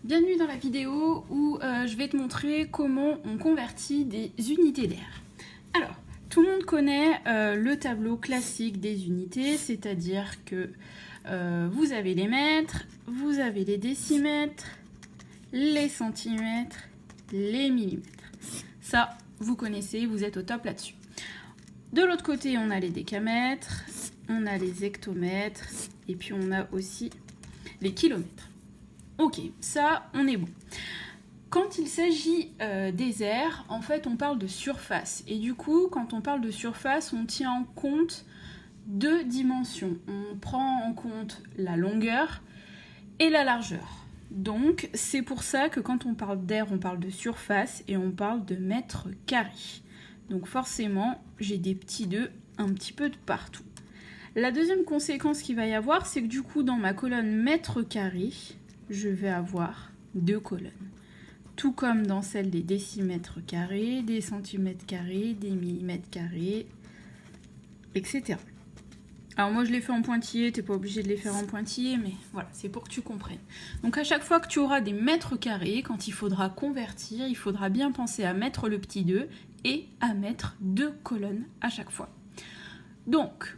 Bienvenue dans la vidéo où je vais te montrer comment on convertit des unités d'air. Alors, tout le monde connaît le tableau classique des unités, c'est-à-dire que vous avez les mètres, vous avez les décimètres, les centimètres, les millimètres. Ça, vous connaissez, vous êtes au top là-dessus. De l'autre côté, on a les décamètres, on a les hectomètres, et puis on a aussi les kilomètres. Ok, ça, on est bon. Quand il s'agit des airs, en fait, on parle de surface. Et du coup, quand on parle de surface, on tient en compte deux dimensions. On prend en compte la longueur et la largeur. Donc, c'est pour ça que quand on parle d'air, on parle de surface et on parle de mètres carrés. Donc forcément, j'ai des petits 2 un petit peu de partout. La deuxième conséquence qu'il va y avoir, c'est que du coup, dans ma colonne mètres carrés, je vais avoir 2 colonnes. Tout comme dans celle des décimètres carrés, des centimètres carrés, des millimètres carrés, etc. Alors moi je l'ai fait en pointillé, t'es pas obligé de les faire en pointillé, mais voilà, c'est pour que tu comprennes. Donc à chaque fois que tu auras des mètres carrés, quand il faudra convertir, il faudra bien penser à mettre le petit 2 et à mettre 2 colonnes à chaque fois. Donc,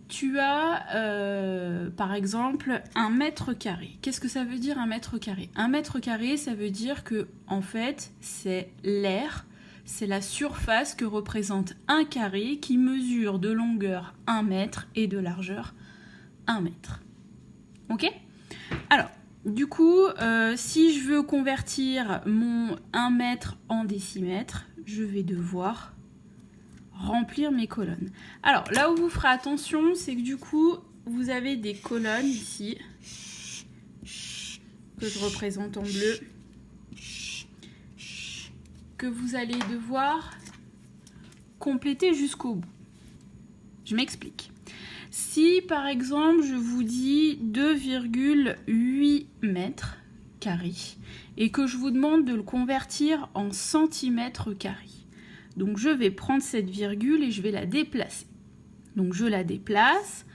tu as, par exemple, un mètre carré. Qu'est-ce que ça veut dire un mètre carré? Un mètre carré, ça veut dire que, en fait, c'est l'air, c'est la surface que représente un carré qui mesure de longueur 1 mètre et de largeur 1 mètre. Ok? Alors, du coup, si je veux convertir mon 1 mètre en décimètre, je vais devoir remplir mes colonnes. Alors, là où vous ferez attention, c'est que du coup, vous avez des colonnes ici, que je représente en bleu, que vous allez devoir compléter jusqu'au bout. Je m'explique. Si, par exemple, je vous dis 2,8 mètres carrés et que je vous demande de le convertir en centimètres carrés, donc je vais prendre cette virgule et je vais la déplacer. Donc je la déplace.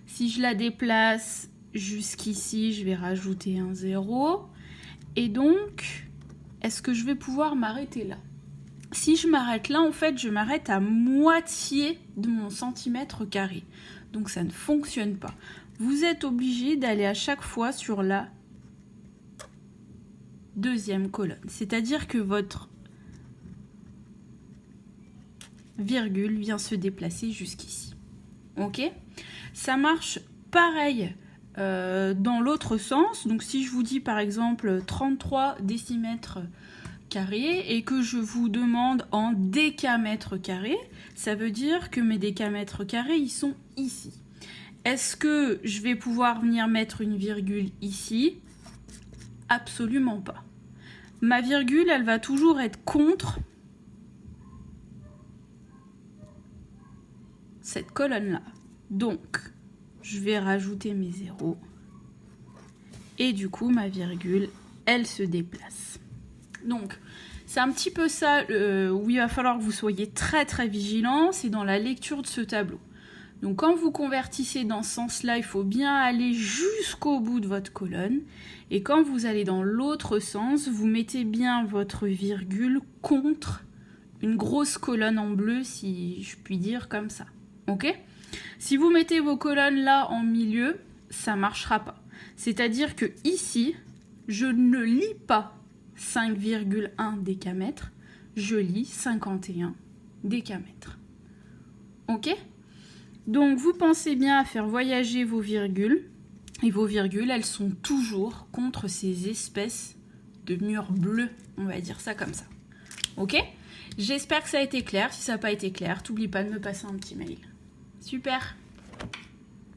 Si je la déplace jusqu'ici, je vais rajouter un 0. Et donc, est-ce que je vais pouvoir m'arrêter là? Si je m'arrête là, en fait, je m'arrête à moitié de mon centimètre carré. Donc ça ne fonctionne pas. Vous êtes obligé d'aller à chaque fois sur la deuxième colonne. C'est-à-dire que votre virgule vient se déplacer jusqu'ici. Ok? Ça marche pareil dans l'autre sens. Donc si je vous dis par exemple 33 décimètres carrés et que je vous demande en décamètres carrés, ça veut dire que mes décamètres carrés, ils sont ici. Est-ce que je vais pouvoir venir mettre une virgule ici? Absolument pas. Ma virgule, elle va toujours être contre cette colonne-là. Donc, je vais rajouter mes zéros. Et du coup, ma virgule, elle se déplace. Donc, c'est un petit peu ça où il va falloir que vous soyez très très vigilants, c'est dans la lecture de ce tableau. Donc, quand vous convertissez dans ce sens-là, il faut bien aller jusqu'au bout de votre colonne. Et quand vous allez dans l'autre sens, vous mettez bien votre virgule contre une grosse colonne en bleu, si je puis dire comme ça. Ok? Si vous mettez vos colonnes là en milieu, ça ne marchera pas. C'est-à-dire que ici, je ne lis pas 5,1 décamètres, je lis 51 décamètres. Ok? Donc vous pensez bien à faire voyager vos virgules, et vos virgules, elles sont toujours contre ces espèces de murs bleus, on va dire ça comme ça. Ok? J'espère que ça a été clair. Si ça n'a pas été clair, n'oublie pas de me passer un petit mail. Super!